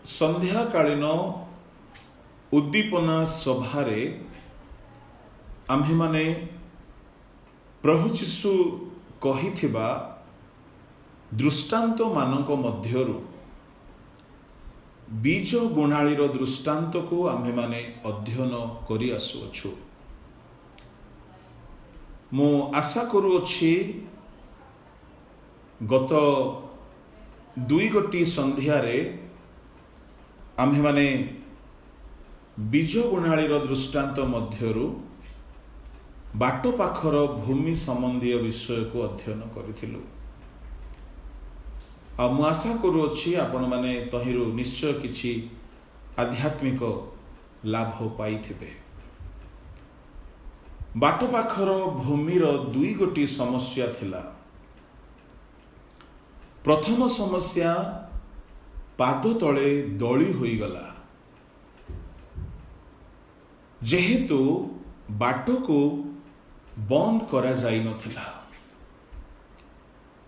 संध्याकालीन उद्दीपना सभारे आम्भे माने प्रभु जीशु कहिथिबा दृष्टांत मानक मध्यरु बीज बुणाळीर दृष्टांत को आम्भे माने अध्ययन करि आसुअछु। मु आशा करुअछि गत 2 गोटी संध्यारे आम्भे माने बीज बुणाळीर दृष्टांत मध्यरु बाट पाखर भूमि संबंधी विषय को अध्ययन करिथिलु। आ मु आशा करुअछि आपण माने तहिरु निश्चय किछि आध्यात्मिक लाभ पाइथिबे। बाट पाखर भूमिर 2 गोटी समस्या थिला। प्रथम समस्या पाद तले दली होई गला, जेहेतु बाट को बंद करा जाई नथिला।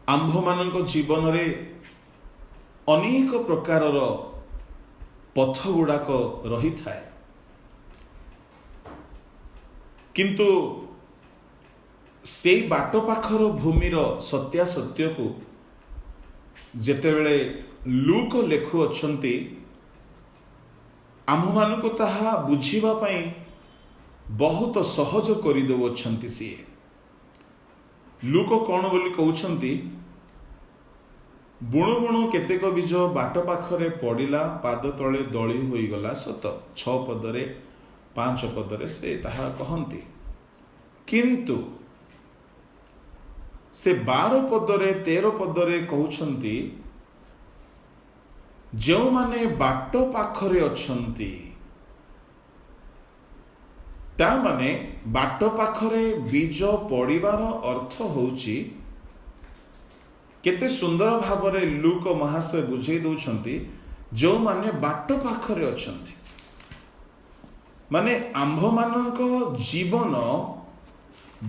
आंभ मानक जीवन रे अनेक प्रकारर पथ गुड़ाक रही थाए, किंतु से बाट पाखर भूमिर सत्यासत्य को जेतेबेले लूक लेखु अछंती आम्भ मानक ताहा बुझीबा पई बहुत सहज करि दउछंती। सीए लूक कौन बोली कहउछंती, बुणु बुणु केतेक बीज बाट पाखरे पड़िला, पाद तले दली होई गला सत। 6 पदरे 5 पदरे से ताहा कहंती, किंतु से 12 पदरे 13 पदरे कहउछंती जो माने बाट पाखरे अछंती, ता माने बाट पाखरे बीज पड़िबार अर्थ होउची, केते सुंदर भावरे लूक महाशय बुझे दउछंती, जो माने बाट पाखरे अछंती माने आंभ मानक जीवन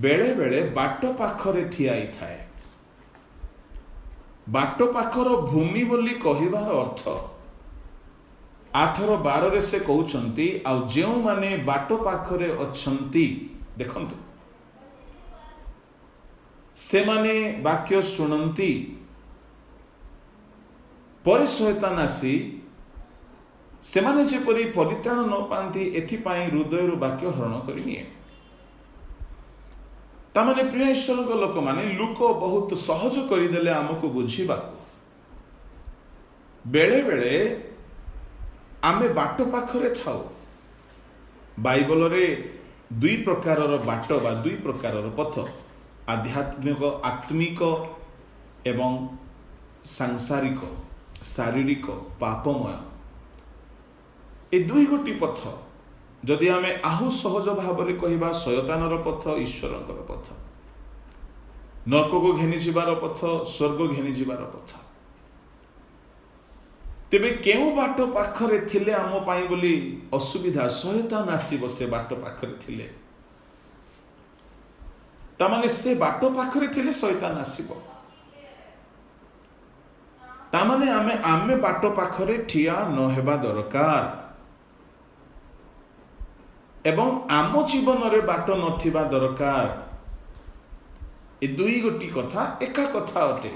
बेले बेले बाट पाखरे ठियाई थाए। बाट पाखर भूमि बोली कहिबार अर्थ 8-12 रे से कहउछंती, आ जेउ माने बाट पाखरे अछंती देखंतु से माने वाक्य सुनंती, पर शैतान आसी से माने जेपरि परित्राण न पांती एथि पाई हृदय वाक्य हरण करि निये। तामाने प्रिय ईश्वर लोक माने लूक बहुत सहज करदेले आमको बुझीबा। बेले बेले आमे बाट पाखरे थाउ। बाइबल रे 2 प्रकारर बाट बा 2 प्रकारर पथ, आध्यात्मिक आत्मिक एवं सांसारिक शारीरिक पापमय। ए 2 गोटी पथ जदि आमे आहु सहज भावरे कहिबा शयतानर पथ, ईश्वरकर पथ, नरक को घेनी जीवार पथ, स्वर्ग घेनी जीवार पथ। तेबे केउ बाट पाखरे थिले आम पाई बोली असुविधा, शयतान आसीबो से बाट पाखरे थिले, तामाने से बाट पाखरे थिले शयतान आसीबो। तामाने आमे बाट पाखरे ठिया न हेबा दरकार एवं आम जीवन रे बाट नथिबा दरकार। ए 2 गोटी कथा एका कथा अटे।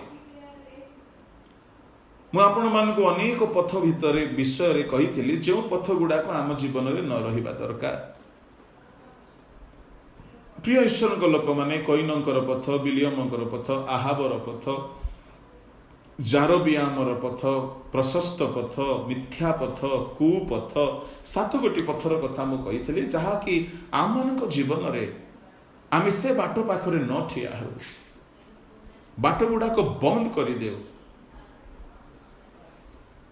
मु आपण मानकु अनेक पथ भितरे विषय रे कहिथिली, जो पथ गुडा को आम जीवन रे न रहिबा दरकार। प्रिय ईश्वर लोक माने कईनकर पथ, विलियमकर पथ, आहाबर पथ, जारबियामर पथ, प्रशस्त पथ, मिथ्या पथ, कुपथ, 7 गोटी पथर कथा मु कहिथिली, जहा कि आम मानक जीवन रे आमे से बाट पाखरे न ठिया हो, बाट गुडा को बंद करि देउ।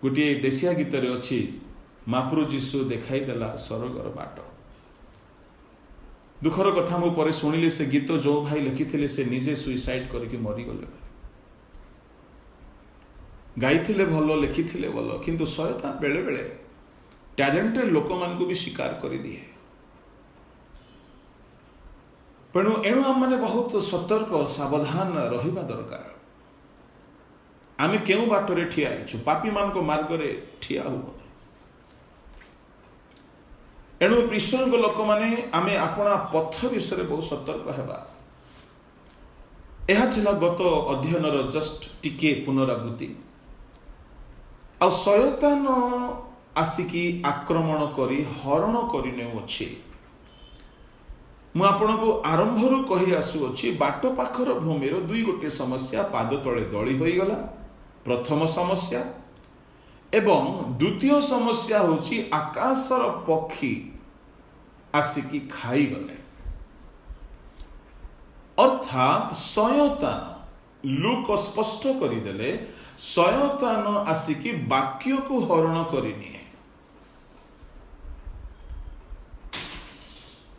गोटे देशिया गीत रे अछि, महाप्रभु जीशु देखाई देला स्वर्गर बाट। दुखर कथा मु परे सुनिले, से गीत जो भाई लिखिथिले से निजे सुइसाइड करके मरी गले। गाइथिले भलो, लिखिथिले भलो, किंतु शयतान बेले बेले टैलेंटेड लोक मान को भी शिकार कर दिए। तेणु एणु आम मैंने बहुत सतर्क सावधान रहिबा दरकार। आमे केउ बाटरे ठिया आइछु पापी मान को मार्ग रे ठिया हो एणु ईश्वर लोक माने आमे अपना पथ विषय बहुत सतर्क हेबा यह थिला गत अध्ययन जस्ट टिके पुनरावृत्ति आ शयतान आसिकी आक्रमण करी हरण करि नेउछि मु आपनको आरंभरु कहि आसुअछि बाट पाखर भूमिर दुई गोटे समस्या पाद तले दଳି होइगला प्रथम समस्या एवं द्वितीय समस्या होछि आकाशर पक्षी आसिकी खाई गले अर्थात शयतान लूक स्पष्ट करिदेले शयतान आसिकी वाक्य को हरण करिनिए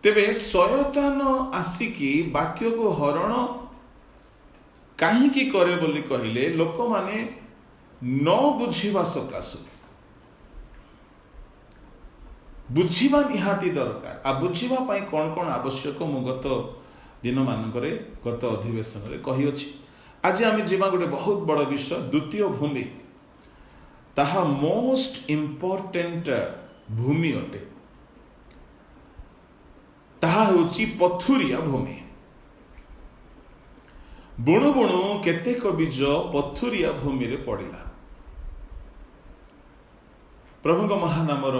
तेबे शयतान आसिकी वाक्य को हरण काहींकी करे बोली कहिले लोक माने न बुझिबा सकाशु बुझिबा निहाती दरकार आ बुझिबा पई कोन कोन आवश्यक मु गत दिन मानकरे गत अधिवेशन रे कहि अछि आज आम जीवा गोटे बहुत बड़ विषय द्वितीय भूमि ताहा मोस्ट इंपोर्टेंट भूमि अटे ताहा होची पथुरिया भूमि बुणु बुणु केतेक बीज पथुरिया भूमि रे पड़िला प्रभुଙ୍କ महानामर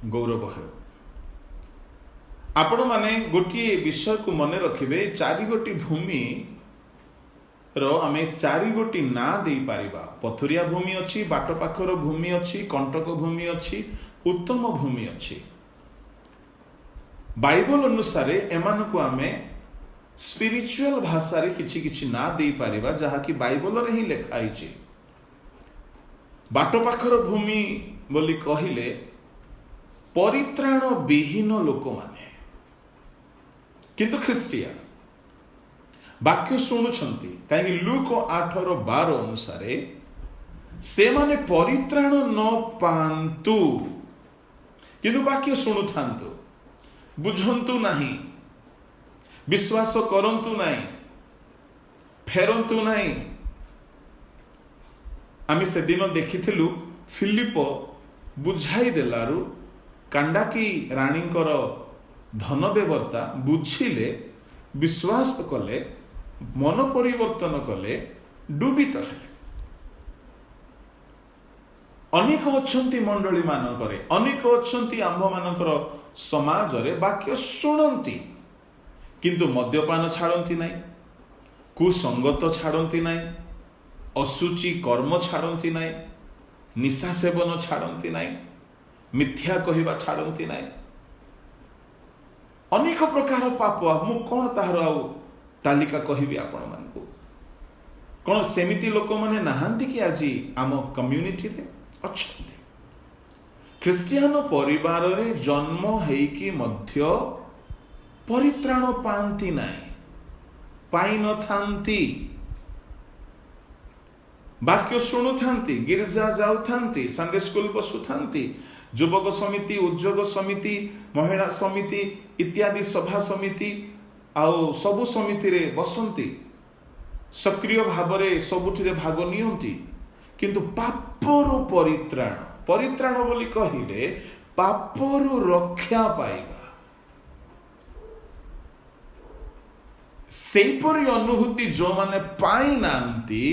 गौरव है आपण माने गोटे विषय को मन रखिबे चारि गोटी भूमि रो आमे चारि गोटी ना दे पारिबा पथुरिया भूमि अछि बाट पाखर भूमि अछि कंटक भूमि अछि उत्तम भूमि अछि बाइबल अनुसार एमान को आमे स्पिरिचुअल भाषा रे किछि किछि ना दे पारिबा जहा कि बाइबल रे ही लिखा आइछि बाट पाखर भूमि बोली कहिले परित्राण विहीन लोक माने किंतु ख्रिस्टियन वाक्य शुणुछंती कहीं लूक 8:12 अनुसार से माने परित्राण न पांतु किंतु वाक्य शुणु थांतु बुझंतु नहीं विश्वास करंतु नहीं फेरंतु नहीं आमी से दिन देखिथिलु फिलिप बुझाई देलारु कांडाकी राणींकर धन व्यवस्था बुझिले विश्वास कले मन परिवर्तन कले डूबित हेले अनेक अच्छी मंडली मानकरे अनेक अच्छी आंभ मानकर समाज रे वाक्य शुणती किंतु मद्यपान छाड़ती नहीं कुसंगत छाड़ती नहीं असुचि कर्म छाड़ती नहीं निशा सेवन छाड़ती नहीं मिथ्या कहवा छाड़ती नहीं अनेक प्रकार पाप मु कौन ताहार आउ तालिका कहबी आपण मानकु कौन सेमिति लोक माने नहांती कि आज आम कम्युनिटी रे अच्छी ख्रिस्टियन परिवार रे जन्म हेकी मध्य परित्राण पांती नहीं पाई न थांती वाक्य शुणु थांती गिरजा जाऊ थांती संडे स्कूल बसु थांती युवक समिति उद्योग समिति महिला समिति इत्यादि सभा समिति आउ सबु समिति रे बसंती सक्रिय भाव रे सबुठिरे भाग नियंती किंतु पापरु परित्राण परित्राण बोली कहिले पापरु रक्षा पाइबा सेपरी अनुभूति जो माने पाई नांती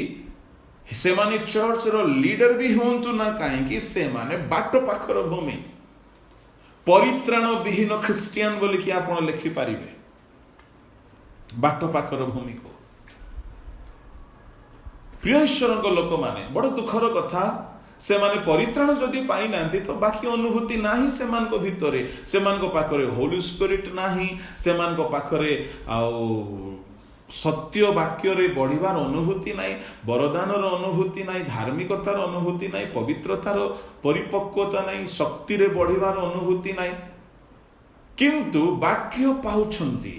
से माने चर्च रो लीडर भी होंतु ना कहीं से माने बाट पाखर भूमि परित्राण विहीन ख्रिस्टियन बोली कि आपण लिखि पारिबे बाट पाखर भूमि को प्रिय ईश्वर लोक माने बड़ दुखर कथा से माने परित्राण जदि पाई नांती तो बाकी अनुभूति नाही से मान को भितरे से मान को पाखरे होली स्पिरिट नाही से मान को पाखरे आउ सत्य वाक्य रे बढ़िबार अनुभूति नाही वरदानर अनुभूति नाही धार्मिकतार अनुभूति नाही पवित्रतार परिपक्वता नाही शक्ति रे बढ़िबार अनुभूति नाही किंतु वाक्य पाउछंती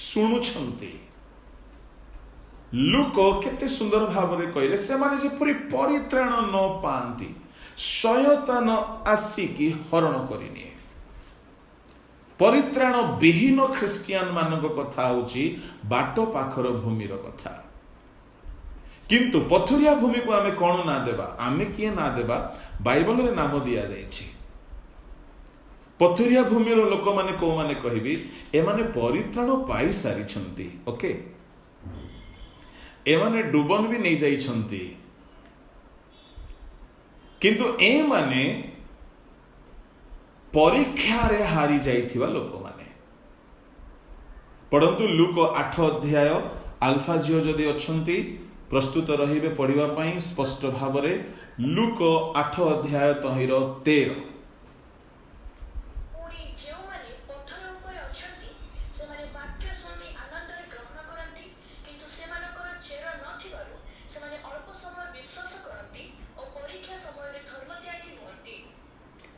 सुनुछंती लूक केते सुंदर भाव रे कहले से माने जे पूरी परित्राण न पांती शयतान आसिकी हरण करिनिए परित्राण विहीन ख्रिस्टियन मानक कथा होची बाट पाखर भूमिर कथा किंतु पथुरिया भूमि को आमे कौन ना देबा, आमे किए ना देबा, बाइबल रे नाम दिया जाइछि। पथुरिया भूमि रो लोक माने को माने कहबी ए माने परित्राण पाई सारी छंती। ओके, ए माने डुबन भी नहीं जाई छंती, किंतु ए माने परीक्षा रे हारी जाइथिबा लोक माने। पढ़ंतु लूक 8 अध्याय अल्फा जियो जदि अछंती प्रस्तुत रहिबे पढ़िबा पई स्पष्ट भावरे लूक 8 अध्याय तहिर 13।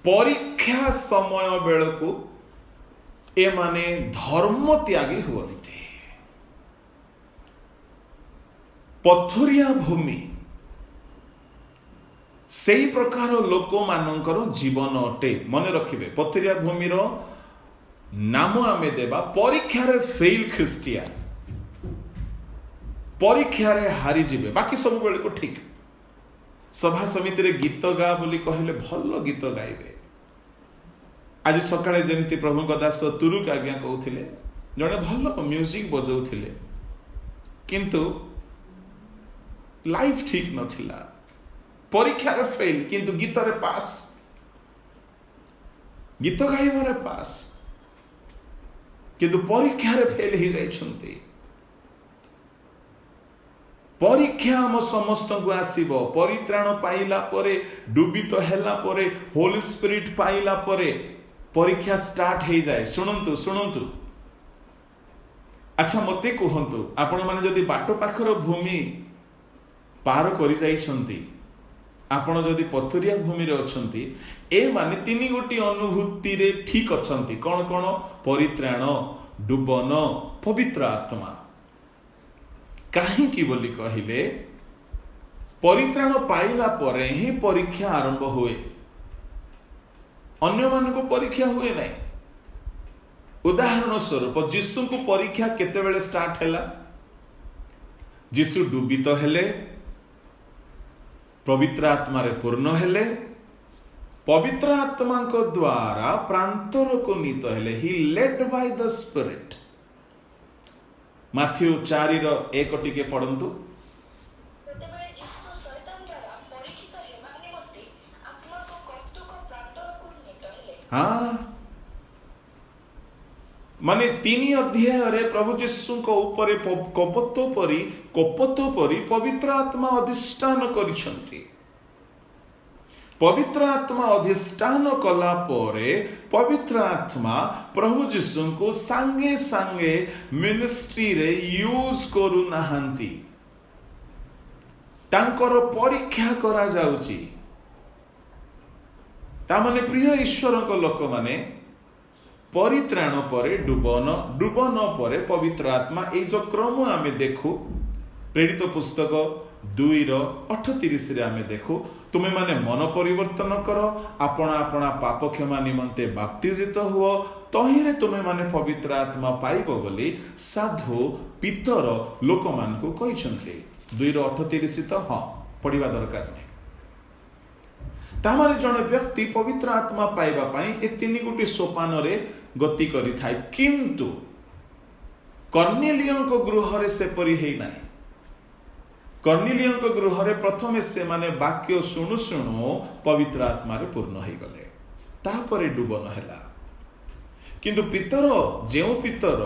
परीक्षा समय बेलू ए माने धर्म त्यागी हुअन्ते। पथुरिया भूमि सेई प्रकार लोक मानकर जीवन अटे। मन रखिबे, पथुरिया भूमि रो नाम आमे देबा परीक्षा रे फेल ख्रिस्टियन, परीक्षा रे हारी जिबे, बाकी सब बेले को ठीक। सभा समिति रे गीत गा बोली कहले भल गीत गाइबे। आज सकाळे जेमती प्रभुଙ୍କ दास तुरुक आज्ञा कहउथिले जणे भल म्यूजिक बजाउथिले, किंतु लाइफ ठीक नथिला, परीक्षा रे फेल, किंतु गीत रे पास, गीत गाइबारे पास, किंतु परीक्षा रे फेल ही जाइछन्ती। परीक्षा हम समस्त को आसीबो, परित्राण पाइला परे, डुबित हेला परे, होली स्पिरिट पाइला परे परीक्षा स्टार्ट हो जाए। शुणु शुणु, अच्छा मते कहतु, आपण माने जदि बाट पाखर भूमि पार करि जाइछन्ती, आपण जदि पथुरिया भूमि रे अछन्ती, ए माने तीन गोटी अनुभूति रे ठीक अछन्ती। कोन कोन? परित्राण, डुबन, पवित्र आत्मा। काहे की बोली कहिले परित्राण पाइला परे ही परीक्षा आरंभ हुए, अन्य मान को परीक्षा हुए नहीं। उदाहरण स्वरूप जीशु को परीक्षा केतेबेले स्टार्ट हैला? जीशु डुबित हेले, पवित्र आत्मा रे पूर्ण हेले, पवित्र आत्मा को द्वारा प्रांतर को नीत हेले, he led by the spirit. Matthew 4:1 टिके पढ़ंतु। हाँ, माने 3 अध्याय रे प्रभु जीशु को ऊपर कपतो परी पवित्र आत्मा अधिष्ठान करिसंती। पवित्र आत्मा अधिष्ठान कला परे पवित्र आत्मा प्रभु जीशु को सांगे सांगे मिनिस्ट्री रे यूज करू नाहंती, तांकर परीक्षा करा जाउची। ता माने प्रिय ईश्वर को लोक माने परित्राण परे डुबन, डुबन परे पवित्र आत्मा, ए जो क्रम आमे देखु प्रेरित पुस्तक 2:38 रे आमे देखु, तुमे माने मन परिवर्तन कर, अपना अपना पाप क्षमा निमंते बाप्तिजित हुओ, तहिरे तुमे माने पवित्र आत्मा पाइबो बोली साधु पितर लोक मान को कहिसंते। 2:38 तो हाँ पढ़िबा दरकार नहीं। तामारे जने व्यक्ति पवित्र आत्मा पाइबा पाई ए 3 गोटी सोपान रे गति करि थाए, किंतु कर्नेलियों को गृह रे से परि हेई नाही। कर्नेलियों को गृह रे प्रथमे से माने वाक्य सुनु सुनु पवित्र आत्मा रे पूर्ण हो गले, तापरे डुबन हैला। किंतु पितर जेउ पितर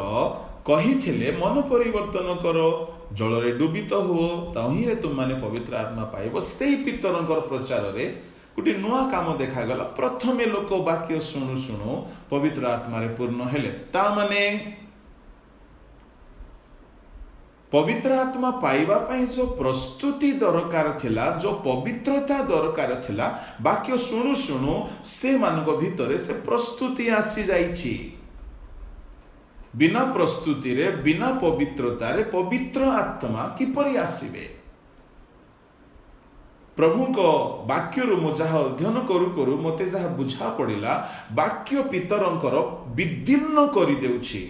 कहिथिले मन परिवर्तन करो, जल रे डुबित हुओ, तहि रे तुम माने पवित्र आत्मा पाइबो, सेई पितरंकर प्रचार रे गोटे नुआ काम देखा गला। प्रथमे लोक वाक्य शुणु शुणु पवित्र आत्मा रे पूर्ण हेले, ता माने पवित्र आत्मा पाइबा पई जो प्रस्तुति दरकार थिला, जो पवित्रता दरकार थिला, वाक्य शुणु शुणु से मानक भितरे से प्रस्तुति आसी जाइछि। बिना प्रस्तुति रे, बिना पवित्रता रे पवित्र आत्मा किपरि आसीबे? प्रभु को वाक्य मु जहाँ अध्ययन करू करू मते जहाँ बुझा पड़िला, वाक्य पितरंकर विदीर्ण करि देउछि।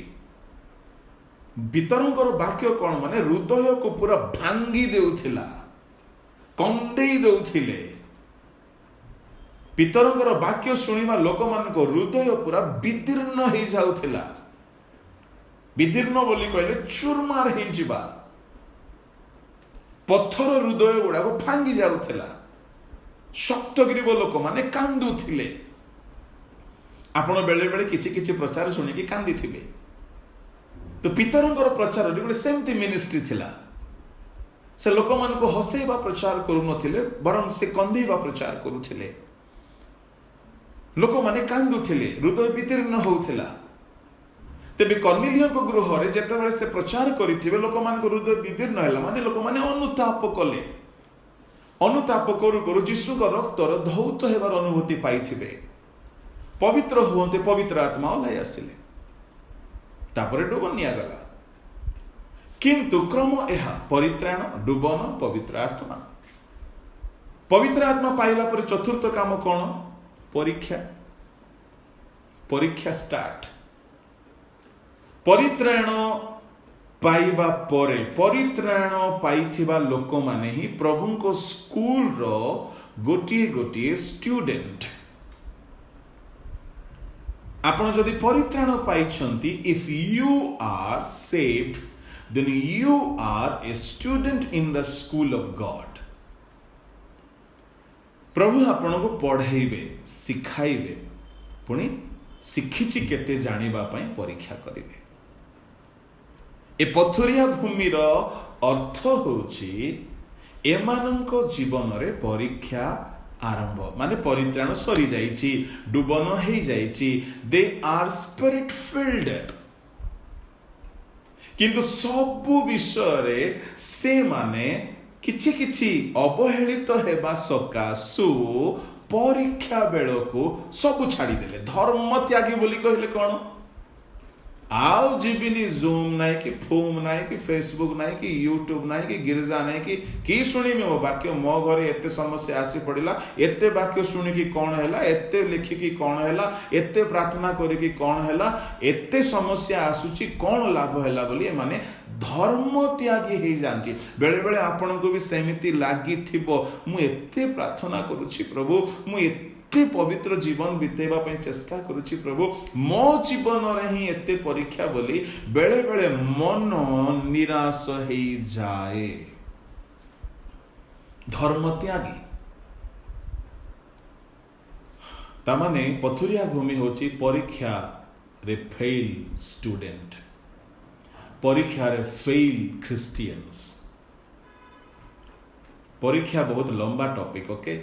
ପିତରଙ୍କର ବାକ୍ୟ କ'ଣ ମାନେ ହୃଦୟକୁ ପୁରା ଭାଙ୍ଗି ଦେଉଥିଲା, କନ୍ଦେଇ ଦେଉଥିଲେ। ପିତରଙ୍କର ବାକ୍ୟ ଶୁଣିବା ଲୋକମାନଙ୍କ ହୃଦୟ ପୁରା ବିଦୀର୍ଣ୍ଣ ହେଇଯାଉଥିଲା। ବିଦୀର୍ଣ୍ଣ ବୋଲି କହିଲେ ଚୁରମାର ହେଇଯିବା, ପଥର ହୃଦୟ ଗୁଡାକ ଭାଙ୍ଗି ଯାଉଥିଲା। ଶକ୍ତଗିରିବ ଲୋକମାନେ କାନ୍ଦୁଥିଲେ। ଆପଣ ବେଳେ ବେଳେ କିଛି କିଛି ପ୍ରଚାର ଶୁଣିକି କାନ୍ଦିଥିବେ। ତ ପିତରଙ୍କର ପ୍ରଚାରରେ ଗୋଟେ ସେମିତି ମିନିଷ୍ଟ୍ରି ଥିଲା। ସେ ଲୋକମାନଙ୍କୁ ହସେଇବା ପ୍ରଚାର କରୁନଥିଲେ, ବରଂ ସେ କନ୍ଦେଇବା ପ୍ରଚାର କରୁଥିଲେ। ଲୋକମାନେ କାନ୍ଦୁଥିଲେ, ହୃଦୟ ବିଦୀର୍ଣ୍ଣ ହେଉଥିଲା। ତେବେ କର୍ଣ୍ଣିଲିୟଙ୍କ ଗୃହରେ ଯେତେବେଳେ ସେ ପ୍ରଚାର କରିଥିବେ, ଲୋକମାନଙ୍କ ହୃଦୟ ବିଦୀର୍ଣ୍ଣ ହେଲା ମାନେ ଲୋକମାନେ ଅନୁତାପ କଲେ। ଅନୁତାପ କରୁ କରୁ ଯୀଶୁଙ୍କ ରକ୍ତର ଧୌତ ହେବାର ଅନୁଭୂତି ପାଇଥିବେ, ପବିତ୍ର ହୁଅନ୍ତେ ପବିତ୍ର ଆତ୍ମା ଓହ୍ଲାଇ ଆସିଲେ। ତାପରେ ଡୁବ ନିଆଗଲା। କିନ୍ତୁ କ୍ରମ ଏହା, ପରିତ୍ରାଣ, ଡୁବନ, ପବିତ୍ର ଆତ୍ମା। ପବିତ୍ର ଆତ୍ମା ପାଇଲା ପରେ ଚତୁର୍ଥ କାମ କ'ଣ? ପରୀକ୍ଷା। ପରୀକ୍ଷା ଷ୍ଟାର୍ଟ। ପରିତ୍ରାଣ ପାଇବା ପରେ, ପରିତ୍ରାଣ ପାଇଥିବା ଲୋକମାନେ ହିଁ ପ୍ରଭୁଙ୍କ ସ୍କୁଲର ଗୋଟିଏ ଗୋଟିଏ ଷ୍ଟୁଡେଣ୍ଟ। ଆପଣ ଯଦି ପରିତ୍ରାଣ ପାଇଛନ୍ତି, if you are saved, then you are a student in the school of God. ପ୍ରଭୁ ଆପଣଙ୍କୁ ପଢ଼େଇବେ, ଶିଖାଇବେ, ପୁଣି ଶିଖିଛି କେତେ ଜାଣିବା ପାଇଁ ପରୀକ୍ଷା କରିବେ। ଏ ପଥୁରିଆ ଭୂମିର ଅର୍ଥ ହେଉଛି ଏମାନଙ୍କ ଜୀବନରେ ପରୀକ୍ଷା ଆରମ୍ଭ, ମାନେ ପରିତ୍ରାଣ ସରିଯାଇଛି, ଡୁବନ ହେଇଯାଇଛି। ଦେ ଆର୍ ସ୍ପିରିଟ୍ ଫିଲ୍ଡ। କିନ୍ତୁ ସବୁ ବିଷୟରେ ସେମାନେ କିଛି କିଛି ଅବହେଳିତ ହେବା ସକାଶୁ ପରୀକ୍ଷା ବେଳକୁ ସବୁ ଛାଡ଼ିଦେଲେ। ଧର୍ମ ତ୍ୟାଗୀ ବୋଲି କହିଲେ କ'ଣ? ଆଉ ଯିବିନି ଜୁମ୍ ନାହିଁ କି ଫୁମ୍ ନାହିଁ କି ଫେସବୁକ୍ ନାହିଁ କି ୟୁଟ୍ୟୁବ ନାହିଁ କି ଗିର୍ଜା ନାହିଁ କି ଶୁଣିବି ମୋ ବାକ୍ୟ। ମୋ ଘରେ ଏତେ ସମସ୍ୟା ଆସି ପଡ଼ିଲା, ଏତେ ବାକ୍ୟ ଶୁଣିକି କ'ଣ ହେଲା, ଏତେ ଲେଖିକି କ'ଣ ହେଲା, ଏତେ ପ୍ରାର୍ଥନା କରିକି କ'ଣ ହେଲା, ଏତେ ସମସ୍ୟା ଆସୁଛି, କ'ଣ ଲାଭ ହେଲା ବୋଲି ଏମାନେ ଧର୍ମ ତ୍ୟାଗୀ ହେଇଯାନ୍ତି। ବେଳେବେଳେ ଆପଣଙ୍କୁ ବି ସେମିତି ଲାଗିଥିବ, ମୁଁ ଏତେ ପ୍ରାର୍ଥନା କରୁଛି ପ୍ରଭୁ, ମୁଁ ଏତେ ପବିତ୍ର ଜୀବନ ବିତେଇବା ପାଇଁ ଚେଷ୍ଟା କରୁଛି ପ୍ରଭୁ, ମୋ ଜୀବନରେ ହିଁ ଏତେ ପରୀକ୍ଷା ବୋଲି ବେଳେ ବେଳେ ମନ ନିରାଶ ହେଇଯାଏ। ଧର୍ମ ତ୍ୟାଗୀ ତାମାନେ ପଥୁରିଆ ଭୂମି ହେଉଛି ପରୀକ୍ଷାରେ ଫେଲ୍ ଷ୍ଟୁଡେଣ୍ଟ, ପରୀକ୍ଷାରେ ଫେଲ୍ ଖ୍ରୀଷ୍ଟିଆନ୍ସ। ପରୀକ୍ଷା ବହୁତ ଲମ୍ବା ଟପିକ୍, ଓକେ?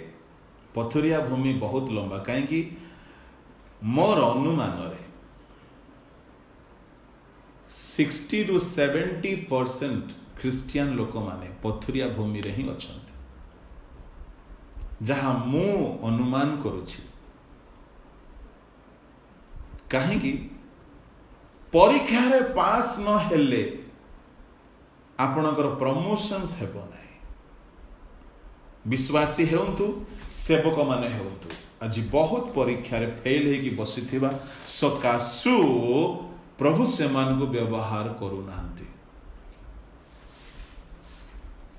ପଥୁରିଆ ଭୂମି ବହୁତ ଲମ୍ବା। କାହିଁକି? ମୋର ଅନୁମାନରେ 60-70% ଖ୍ରୀଷ୍ଟିଆନ ଲୋକମାନେ ପଥୁରିଆ ଭୂମିରେ ହିଁ ଅଛନ୍ତି, ଯାହା ମୁଁ ଅନୁମାନ କରୁଛି। କାହିଁକି? ପରୀକ୍ଷାରେ ପାସ୍ ନ ହେଲେ ଆପଣଙ୍କର ପ୍ରମୋସନ୍ସ ହେବ ନାହିଁ। ବିଶ୍ୱାସୀ ହେଉନ୍ତୁ, ସେବକମାନେ ହେଉନ୍ତୁ, ଆଜି ବହୁତ ପରୀକ୍ଷାରେ ଫେଲ୍ ହେଇକି ବସିଥିବା ସକାଶୁ ପ୍ରଭୁ ସେମାନଙ୍କୁ ବ୍ୟବହାର କରୁନାହାନ୍ତି।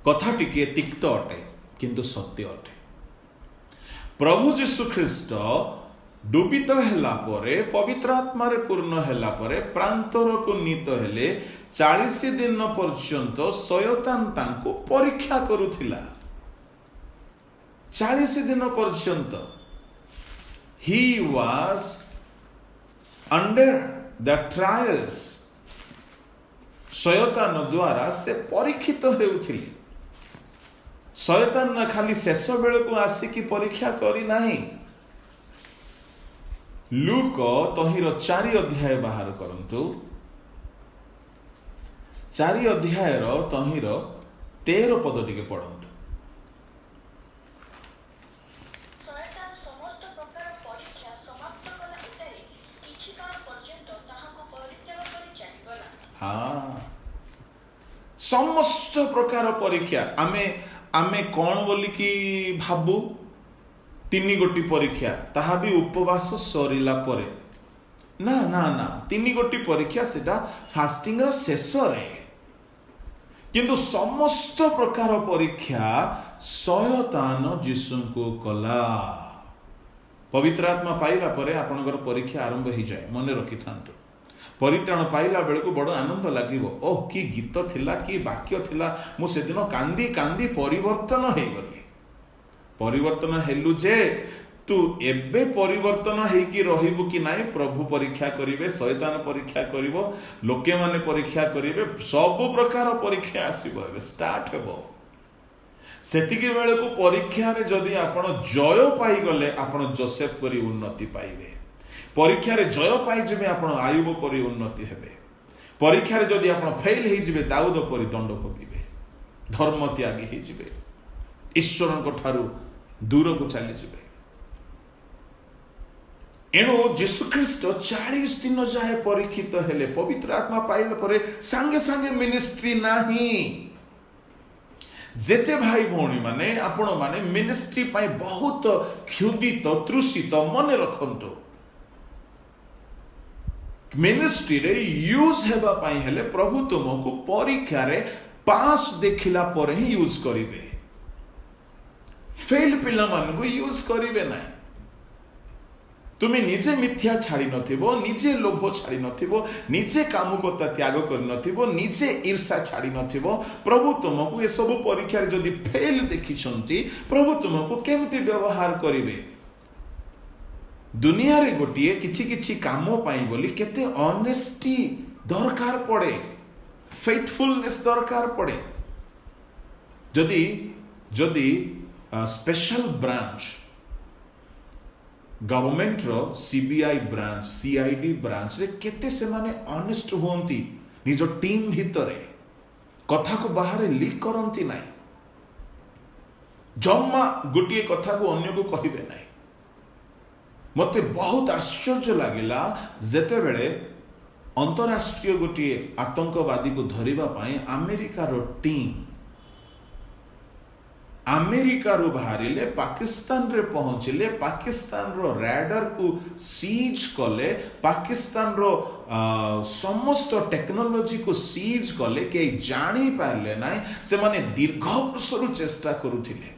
କଥା ଟିକିଏ ତିକ୍ତ ଅଟେ, କିନ୍ତୁ ସତ୍ୟ ଅଟେ। ପ୍ରଭୁ ଯୀଶୁ ଖ୍ରୀଷ୍ଟ ଡୁବିତ ହେଲା ପରେ, ପବିତ୍ର ଆତ୍ମାରେ ପୂର୍ଣ୍ଣ ହେଲା ପରେ ପ୍ରାନ୍ତରକୁ ନୀତ ହେଲେ 40 ଦିନ ପର୍ଯ୍ୟନ୍ତ ଶୟତାନ ତାଙ୍କୁ ପରୀକ୍ଷା କରୁଥିଲା। 40 ଦିନ ପର୍ଯ୍ୟନ୍ତ he was under the trials। ଶୟତାନ ଦ୍ୱାରା ସେ ପରୀକ୍ଷିତ ହେଉଥିଲେ। ଶୟତାନ ଖାଲି ଶେଷ ବେଳକୁ ଆସିକି ପରୀକ୍ଷା କରିନାହିଁ। ଲୁକ ତହିଁର 4 ଅଧ୍ୟାୟ ବାହାର କରନ୍ତୁ। 4 ଅଧ୍ୟାୟର ତହିଁର 13 ପଦ ଟିକେ ପଢ଼ନ୍ତୁ। ସମସ୍ତ ପ୍ରକାର ପରୀକ୍ଷା ଆମେ କ'ଣ ବୋଲିକି ଭାବୁ? 3 ଗୋଟି ପରୀକ୍ଷା, ତାହା ବି ଉପବାସ ସରିଲା ପରେ। ना ना ना 3 गोटी परीक्षा सेटा फास्टिंग रो शेष रे किंतु समस्त प्रकार परीक्षा शयतान यीशु को कला पवित्र आत्मा पाइला परे आपनकर परीक्षा आरंभ हो जाए मन रखि थांतु परित्राण पाइला बेल को बड़ आनंद लागिवो ओह कि गीत थिला कि वाक्य थिला मु से दिन कांदी कांदी परिवर्तन हो गली परिवर्तन हेलु जे तू एबे परिवर्तन हेकी रहिबु कि नाही प्रभु परीक्षा करिवे शैतान परीक्षा करिवो लोके माने परीक्षा करिवे सब प्रकार परीक्षा आसीबो एबे स्टार्ट हेबो सेतिकी बेले को परीक्षा रे जदि आपण जय पाई गले आपण जोसेफ परी उन्नति पाइबे परीक्षा रे जय पाई जबे आपण आयुब परी उन्नति हेबे परीक्षा रे जदि आपण फेल हे जिवे दाऊद परी दंड भोगिबे धर्म त्यागी हे जिवे ईश्वर को ठारू दूर को चली जिवे एणु यीशु ख्रीष्ट 40 दिन जाए परीक्षित हेले पवित्र आत्मा पाइला परे संगे संगे मिनिस्ट्री नाही जेते भाई भौणी माने आपण माने मिनिस्ट्री पाई बहुत क्षुदित तृषित मन रखंतु मिनिस्ट्री रे यूज हेबा पाई हेले प्रभु तुमको परीक्षा रे पास देखिला पर ही यूज करिवे फेल पिला मान को यूज करिवे नाही तुम्हें निजे मिथ्या छाड़ी नथिबो निजे लोभ छाड़ी नथिबो निजे कामुकता त्याग कर नथिबो निजे ईर्षा छाड़ी नथिबो प्रभु तुमको ये सब परीक्षा रे जदि फेल देखिछंती प्रभु तुमको केमती व्यवहार करिवे दुनिया रे गोटिए किछि किछि काम पाई बोली केते ऑनेस्टी दरकार पड़े फेथफुलनेस दरकार पड़े जदि जदि स्पेशल ब्रांच गवर्नमेंट रो सीबीआई ब्रांच सीआईडी ब्रांच रे केते से माने ऑनेस्ट होंती निजो टीम भितरे कथा को बाहर लीक करंती नाही जम्मा गोटिए कथा को अन्य को कहिबे नाही मते बहुत आश्चर्य लागिला जेते बेले अंतरराष्ट्रीय गोटिए आतंकवादी को धरिबा पाई अमेरिका रो टीम अमेरिका रू बाहरिले पाकिस्तान रे पहुंचले पाकिस्तान रो रैडर को सीज कले पाकिस्तान रो समस्त टेक्नोलॉजी को सीज कले के जानी पारले नाही से माने दीर्घ वर्ष रु चेष्टा करूथिले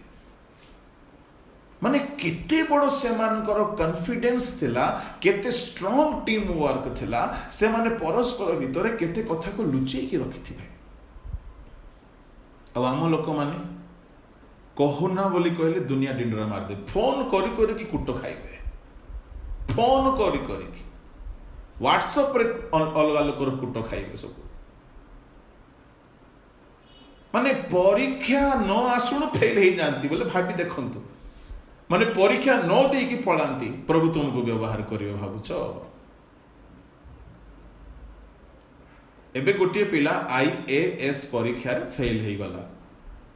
माने केते बड़ से मानकर कॉन्फिडेंस थिला केते स्ट्रांग टीम वर्क थिला से माने परस्पर भितरे केते कथा को लुचेई की रखिथिबे अब आम लोक माने कहना बोली कहले दुनिया डिंडरा मार दे फोन करी करी की कुट खाइबे फोन करी करी की व्हाट्सएप रे अलगा लोकर कुट खाइबे सब माने परीक्षा न आसुण फेल हे जानती बोले भाबी देखंतु माने परीक्षा न दे की पळांती प्रभु तुमको व्यवहार करियो भाबुछ एबे गोटिए पिला आईएएस परीक्षा रे फेल हे गला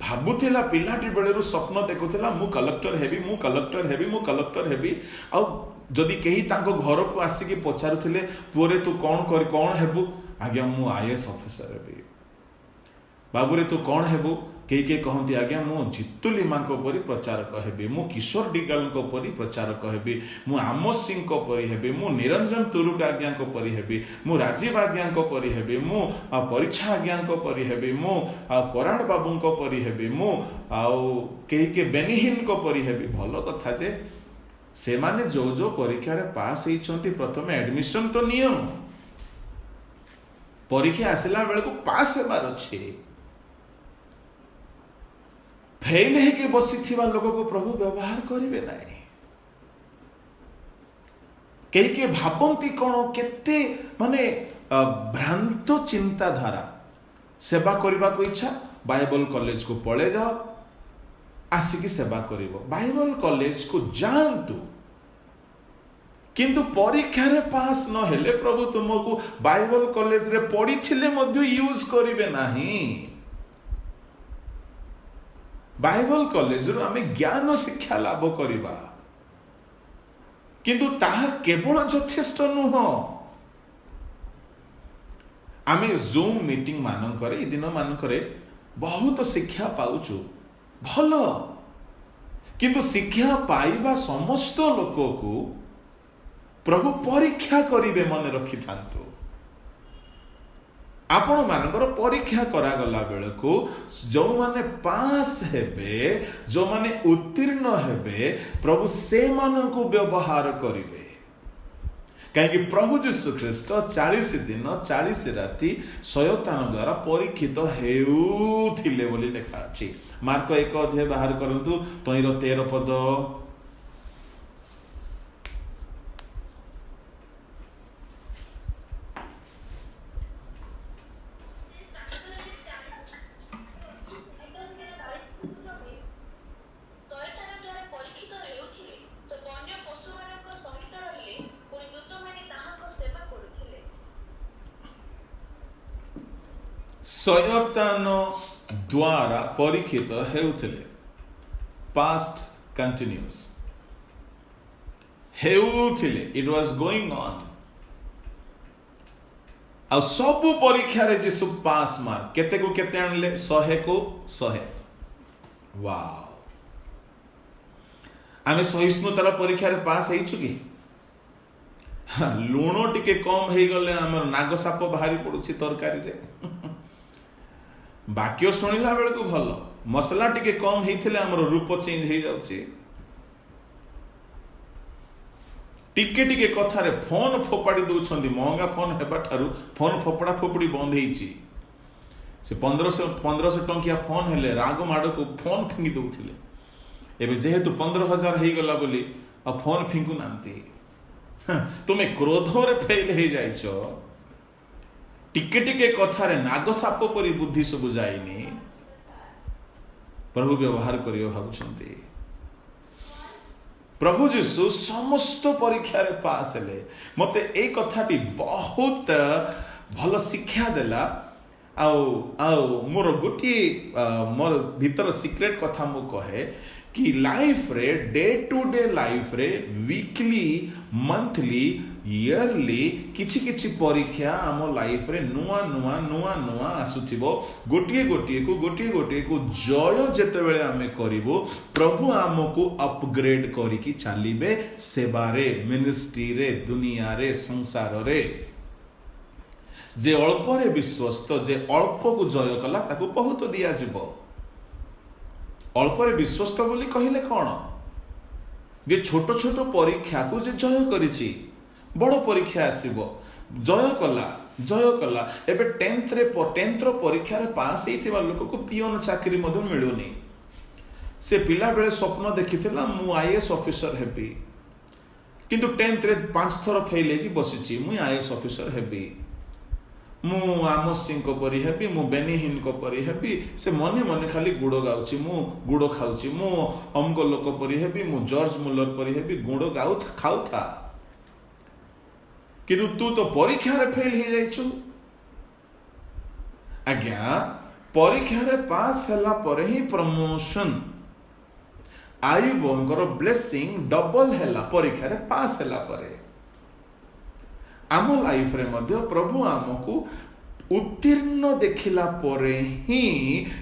भाबुथिला पिलाटी बेलू स्वप्न देखुला मु कलेक्टर हेबी मु कलेक्टर हेबी मु कलेक्टर हेबी आ जदि कहीं तांको घर को आसिकी पचारुथिले पुरे तू कौन हेबू आज्ञा मु आईएएस ऑफिसर हेबी बाबूरे तू कौन हेबू कई कहती आज्ञा मु जितुली माँ परी प्रचारक हेबी मु किशोर डिगाल परी प्रचारक हेबी मु आमोस सिंह परी हेबी मु निरंजन तुरुक आज्ञा परी हेबी मु राजीव आज्ञा परी हेबी मु परीक्षा आज्ञा परी हेबी मु कराड़ बाबू परी हेबी मु के बेनिहीन परी हेबी भल कथा जे से माने जो जो परीक्षा रे पास होइछंती प्रथम एडमिशन तो नियम परीक्षा आसिला बेले को पास हेबार अछि फेल है कि बसी लोगों को प्रभु व्यवहार करेंगे नहीं कई भावती कौन केते माने भ्रांत चिंताधारा सेवा करने को इच्छा बाइबल कॉलेज को पले जाओ आसिकी सेवा करिवो बाइबल कॉलेज को जानतु किंतु परीक्षा रे पास न हेले प्रभु तुमको बाइबल कॉलेज रे पढ़ी थिले मध्य यूज करिवे नाही बाइबल कॉलेज रो आमे ज्ञान शिक्षा लाभ करिबा किंतु ताहा केवल यथेष्ट नुह आमे जूम मीटिंग मानकरे ई दिन मानकरे बहुत शिक्षा पाउछु भलो किंतु शिक्षा पाइबा समस्त लोक को प्रभु परीक्षा करिवे मन रखि थांतु आपण मानकर परीक्षा करागला बेलू जो माने पास हेबे जो माने उत्तीर्ण हेबे प्रभु से मानकु व्यवहार करिवे कहीं प्रभु जीशु ख्रीष्ट 40 दिन 40 राति शयतान द्वारा परीक्षित हेउथिले बोली लिखा अछि। मार्क 1 अध्याय बाहर करंतु 13 पद। शयतान द्वारा परीक्षित हेउथिले पास्ट कंटिन्यूअस हेउथिले इट वाज गोइंग ऑन आ सब परीक्षा रे जीसु पास मार्क केते को केते आणले 100 को 100 वाओ आमे सहिष्णुतार परीक्षा रे पास हेइछु कि लूण टिके कम हेइ गले हमर नाग साप बाहरी पडुछि तरकारी रे वाक्य शुणिला बेलू भल मसला टिके कम होते आमर रूप चेंज हो जाउछि टिके टिके कथारे फोन फोपाड़ी दौरान महंगा फोन हेबा ठारू फोन फोपड़ा फोपड़ी बंद होइछि से 1500 टंकिया फोन हेले राग माड़ को फोन फिंगी दौथिले एबे जेहेतु 15,000 हो गला बोली आ फोन फिंगु नांती तुमे क्रोध रे फेल हो जाइछो टिके टिके कथारे नाग साप परी बुद्धि सब जाइनी प्रभु व्यवहार करियो भाबुछंती प्रभु जीशु समस्त परीक्षा रे पास हेले मते ए कथाटी बहुत भल शिक्षा देला आउ मोर गोटी मोर भीतर सीक्रेट कथा मु कहे कि लाइफ रे डे टू डे लाइफ रे वीकली मंथली इयरली किछि किछि परीक्षा आम लाइफ रे नुआ नुआ नुआ नुआ आसुथिबो गोटिए गोटिए को जय जेते बेले आमे करिवो प्रभु आमको अपग्रेड करिकि चलिबे सेवा रे मिनिस्ट्री रे दुनिया रे संसार रे जे अल्प रे विश्वस्त जे अल्प को जय कला ताको बहुत दिया जिवो अल्प रे विश्वस्त बोली कहिले कौन जे छोट छोट परीक्षा को जे जय करिछि बड़ परीक्षा आसीबो जय कला एबे 10th परीक्षा रे पास हेइथिबा लोक को पियोन चाकरी मधु मिलुनी से पिला बेले स्वप्न देखिथिला मु आईएएस ऑफिसर हेबी किंतु 10th रे 5 थर फेल हेकी बसिछि मु आईएएस ऑफिसर हेबी मु आमोस सिंह को परी हेबी मु बेनिहिन को परी हेबी से मने मने खाली गुड़ गाउछि मु गुड़ खाउछि मु अमको लोक परी हेबी मु जॉर्ज मुलर परी हेबी गुड़ गाउ खाउ था किंतु तू तो परीक्षा रे फेल हो जाइछु आज्ञा परीक्षा रे पास हला परे ही प्रमोशन आयुबंकर ब्लेसिंग डबल हला परीक्षा रे पास हला परे आम लाइफ रे मध्य प्रभु आमको उत्तीर्ण देखिला परे ही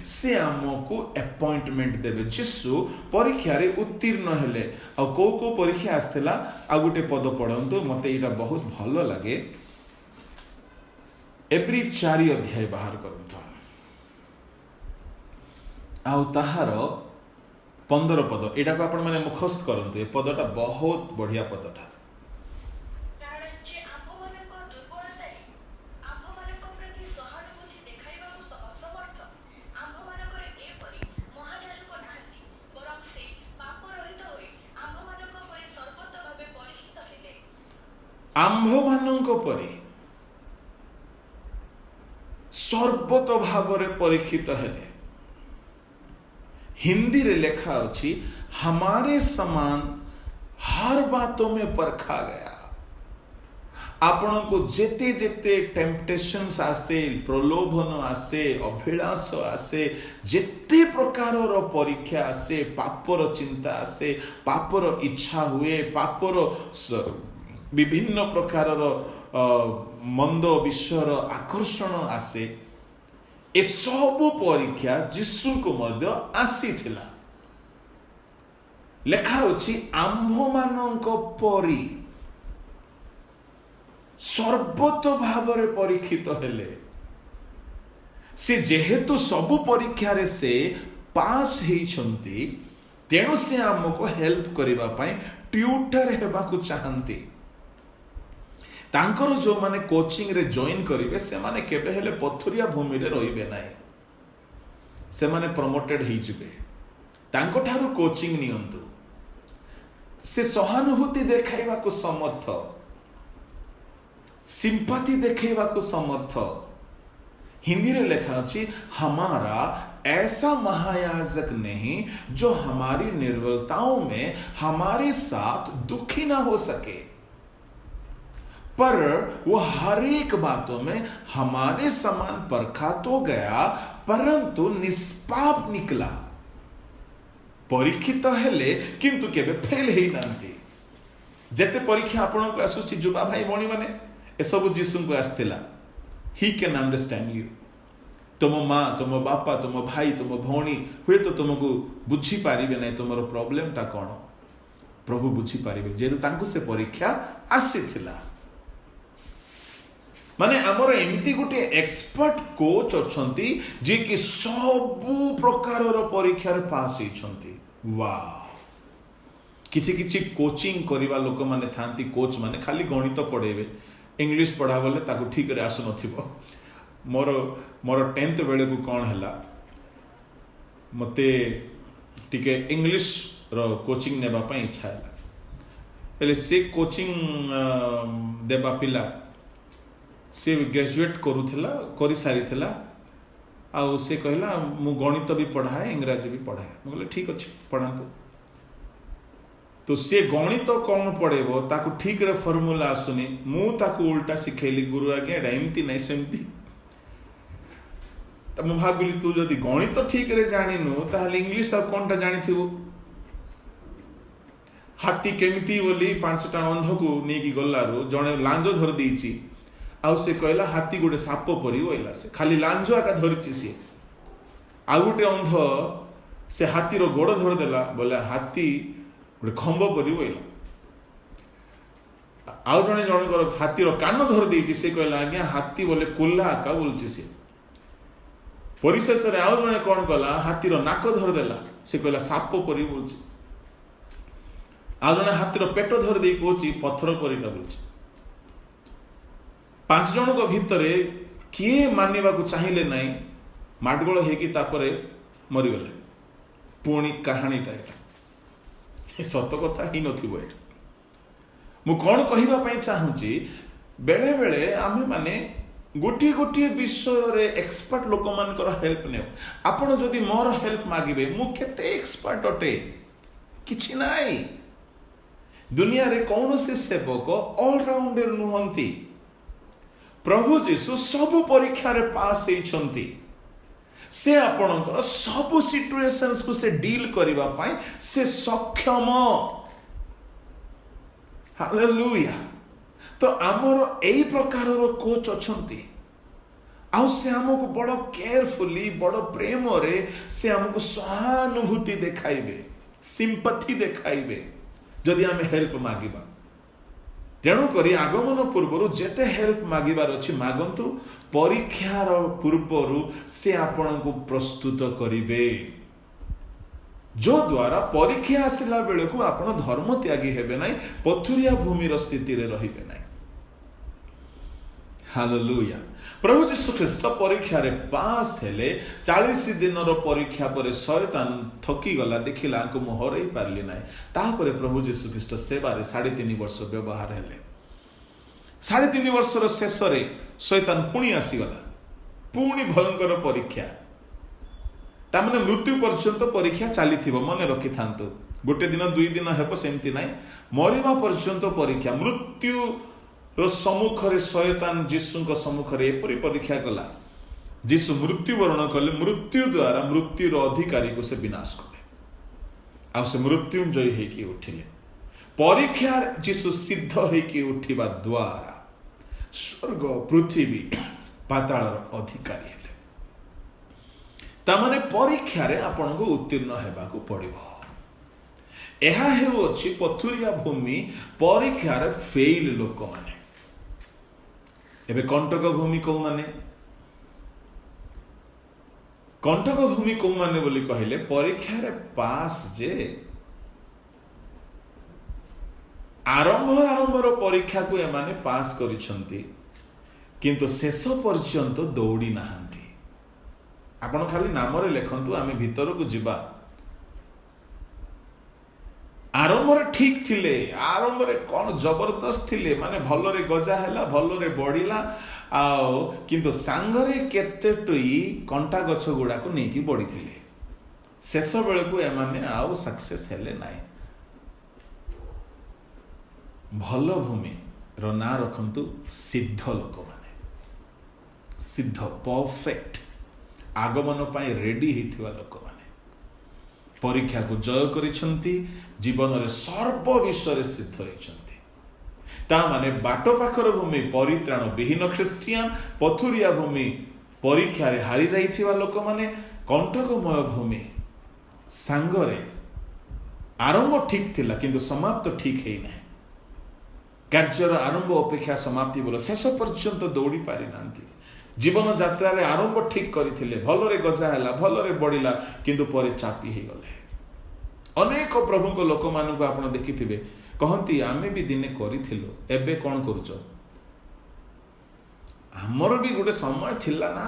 से आमको अपॉइंटमेंट देवे जीसु परीक्षा रे उत्तीर्ण हेले आ को परीक्षा आस्थिला आ गुटे पद पढ़ंतु मते एटा बहुत भलो लागे एब्री 4 अध्याय बाहर करंतु आ ताहार 15 पद एटा को आपण माने मुखस्त करंतु ए पदटा बहुत बढ़िया पदटा आंभ मानक परी सर्वत भाव परीक्षित हेले हिंदी रे लेखा अछि हमारे समान हर बातों में परखा गया आपण को जेते जेते टेम्पटेशंस आसे प्रलोभन आसे अभिलाष आसे जेते प्रकार परीक्षा आसे पापर चिंता आसे पापर इच्छा हुए पापर विभिन्न प्रकार मंद विश्वर आकर्षण आसे ए सब परीक्षा जीशु को मध्य आसीथिला लेखा होछि आंभ मानक परी सर्वतो भाव परीक्षित हेले से जेहेतु सबु परीक्षा से पास होती तेणु से आमको हेल्प करने ट्यूटर हेबाकु चाहती तांकर जो माने कोचिंग रे जॉइन करिवे से माने केबे हेले पथुरिया भूमि रे रहिबे नाही से माने प्रमोटेड ही जिवे तांको ठारू कोचिंग नियंतु से सहानुभूति देखाइबा को समर्थ सिंपैथी देखाइबा को समर्थ हिंदी रे लिखा अछि हमारा ऐसा महायाजक नहीं जो हमारी निर्बलताओं में हमारे साथ दुखी ना हो सके पर वो हर एक बातों में हमारे समान परखा तो गया परंतु निष्पाप निकला परीक्षित हेले किंतु केबे फेल ही नांती जेते परीक्षा आपण को आसुची जुबा भाई भणी माने ए सब जीसु को आस्थिला ही कैन अंडरस्टैंड यू तुम माँ तुम बापा तुम भाई तुम भौणी हुए तो तुमको बुझी पारिबे नहीं तुमरो प्रॉब्लम टा कोन प्रभु बुझी पारिबे जेतु तांको से परीक्षा आसीथिला माने हमर एमती गोटे एक्सपर्ट कोच अछंती जे कि सबु प्रकार रो परीक्षा रे पास होइछंती वाह किछि किछि कोचिंग करिवा लोक माने थांती कोच माने खाली गणित पढेबे इंग्लिश पढ़ा बोले ताकू ठीक रे आसु नथिबो मोर 10th बेले को कौन है मते टिके इंग्लिश रो कोचिंग नेबा पई इच्छा है हेले से कोचिंग देबा पिला से ग्रेजुएट करूथिला करी सारी थिला आ से कहला मु गणित भी पढ़ाए इंग्रजी भी पढ़ाए बोले ठीक अछि पढ़ांतु तो से गणित कौन पढ़ेबो ताकू ठीक रे फार्मूला आसुनी मु ताकू उल्टा सिखेली गुरु आगे एमती नहीं सेमती तो मु भाबिली तू जदि गणित ठीक रे जानिनु ताहले इंग्लिश अब कोनटा जानिथिबो हाथी केमिति बोली 5टा अंध को नेकी गल्लारो जणे लांजो धर देइची आउ से कहला हाथी गोटे साप परी होइला से खाली लांजो आका धरिची से आ गोटे अंध से हाथी रो गोड़ धर देला बोले हाथी गोटे खंब परी होइला आउ जणे जणकर हाथी रो कान धर देइची से कहला आज्ञा हाथी बोले कोल्ला आका बोलची से परिशेष रे आउ जणे कोन कला हाथी रो नाक धर देला से कहला साप परी बोलची आउ जणे हाथी रो पेट धर देई कोची पत्थर परीटा बोलची 5 जन को भितरे किए मानिबा को चाहिए नहीं माडगोल हेकी तापरे मरी गले पुणी कहानीटा ये सत कथा ही नथिबो एटा मु कोन कहिबा पई चाहूची बेले बेले आमे माने गोटी गोटी विषय रे एक्सपर्ट लोक मानकर हेल्प ने आपण जदि मोर हेल्प मागिबे मु केते एक्सपर्ट अटे किछि नाही दुनिया रे कौन से सेवक ऑलराउंडर नुहंती प्रभु जीशु सबु परीक्षा रे पास होइछंती से आपणकर सबु सिचुएशंस को से डील करिबा पई से सक्षम हालेलुया तो आमर एई प्रकार रो कोच अछंती आउ से हमको बड़ केयरफुली बड़ प्रेम रे से हमको सहानुभूति देखाइबे सिंपैथी देखाइबे जदि आमे हेल्प मागिबा तेणु करी आगमन पूर्व जेते हेल्प मागिबार अछि मागंतु परीक्षार पूर्व से आपण को प्रस्तुत करिवे जो द्वारा परीक्षा आसिला बेले को आपण धर्म त्यागी हेबे नाही पथुरिया भूमिर स्थिति रे रहिबे नाही हालेलुया प्रभु यीशु ख्रीष्ट परीक्षा रे पास हेले 40 दिन रो परीक्षा पर शैतान थकी गला देखिला को मोहरई पारली नाही तापर प्रभु यीशु ख्रीष्ट सेवा रे 3.5 वर्ष व्यवहार हेले 3.5 वर्ष रो शेष रे शैतान पुणी आसी गला पुणी भयंकर परीक्षा तामने मृत्यु पर्यंत परीक्षा चली थिबो मने रखि थांतु गोटे दिन 2 दिन हेबो सेमति नाही मरिबा पर्यंत परीक्षा मृत्यु रो सम्मुख रे शैतान जीसु को सम्मुख रे एपरि परीक्षा कला जीसु मृत्यु वर्ण कले मृत्यु द्वारा मृत्यु रो अधिकारी को से विनाश कले आ से मृत्युंजय हे कि उठिले परीक्षा जीसु सिद्ध हे कि उठिबा द्वारा स्वर्ग पृथ्वी पाताल रो अधिकारी हेले ता माने परीक्षा रे आपन को उत्तीर्ण हेबा को पड़िबो एहा हेउ अछि पथुरिया भूमि परीक्षा रे फेल लोक माने एबे कंटक भूमि कौ माने कंटक भूमि कौ माने बोली कहले परीक्षा रे पास जे आरंभ परीक्षा को एमाने पास करिसंती किंतु शेष पर्यंत दौड़ी नाहंती। आपण खाली नाम रे लेखंतु आमे भीतर को जिबा आरंभ रे ठीक थिले आरंभ रे कोन जबरदस्त थिले माने भलो रे गजा हैला भलो रे बढ़िला आओ किंतु सांगरे केतेटुई कंटा गछ गुडा को नेकी बढ़ी थिले शेष बेले को एमाने आउ सक्सेस हेले नाही। भलो भूमि रो ना रखंतु सिद्ध लोक माने सिद्ध परफेक्ट आगमन पाई रेडी हेथिवा लोक माने परीक्षा को जय करिसंती जीवन रे सर्व विषय रे सिद्ध होइसंती ता माने बाटो पाखर भूमि परित्राण विहीन ख्रिस्टियन पथुरिया भूमि परीक्षा रे हारी जाइथिवा लोक माने कंटकमय भूमि सांगरे आरंभ ठीक थिला किंतु समाप्त ठीक हेइ नै कार्यर आरंभ अपेक्षा समाप्ति बोल शेष पर्यंत दौड़ी पारि नांती जीवन यात्रा रे आरंभ ठीक करथिले भलो रे गजा हैला भलो रे बढ़िला किंतु परे चापी हे गले। अनेक प्रभु को लोक मान को आपण देखिथिबे कहंती आमे भी दिने करिथिलो एबे कोन करूचो हमर भी गोटे समय थिला ना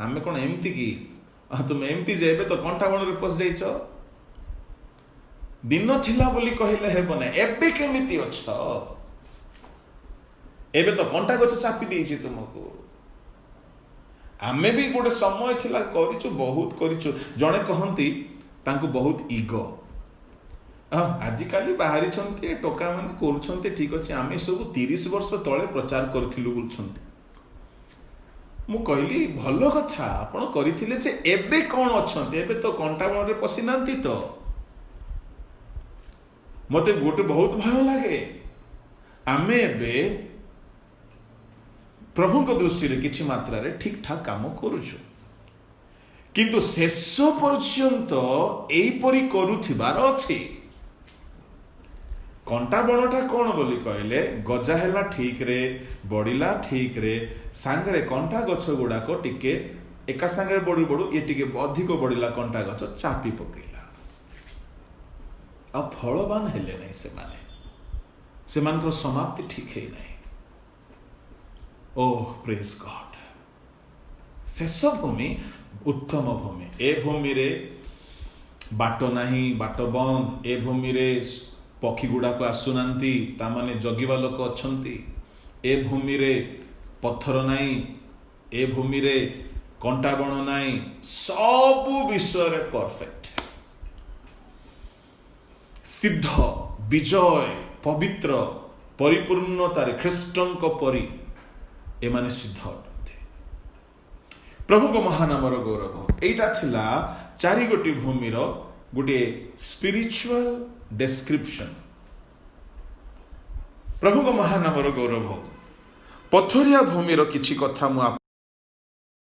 आमे कोन एम्ति की तुम एम्ति जेबे तो कंटा बण रे पस जाइचो दिन थिला बोली कहिले हेबो ना एबे केमिति अछ एबे तो कंटा गछ चापी देइछि तुमको आमे भी गोटे समय थिला करिचु बहुत करिचु जणे कहंती तांको बहुत ईगो आजिकाली बाहरी छंती टोका माने करूछंती ठीक अछि आमे सब 30 वर्ष तळे प्रचार करथिलु बोलछंती मु कहली भलो कथा आपण करिथिले जे एबे कोन अछंती एबे तो कंटा बण रे पसी नांती तो मते गोटे बहुत भय लागे आमे एबे प्रभु को दृष्टि रे किछि मात्रा रे ठीक ठाक काम करूछु किंतु शेष पर्यंत एई परी करूथिबार अछि कंटा बणटा कोन बोली कहले गजा हैला ठीक रे बढ़िला ठीक रे सांगरे कंटा गछ गुडा को टिके एका सांगरे बड़ी बड़ू ये टिके अधिक बढ़िला कंटा गछ चापी पकेला आ फलवान हेले नै से मानकर समाप्ति ठीक है नहीं। ओह प्रेज गॉड शेष भूमि उत्तम भूमि ए भूमि रे बाट नाही बाट बंद ए भूमि रे पक्षी गुड़ा को आसुनांती ता माने जगिबा लोक अछंती ए भूमि रे पत्थर नाही ए भूमि रे कंटा बण नाही सब विषय रे परफेक्ट सिद्ध विजय पवित्र परिपूर्णतारे ख्रीष्टंक परी एमाने सिद्ध अटंती प्रभु को महानामर गौरव एटा थिला चारि गोटी भूमिर गोटे स्पिरिचुअल डेस्क्रिप्शन प्रभु को महानामर गौरव पथरिया भूमिर किछि कथा मु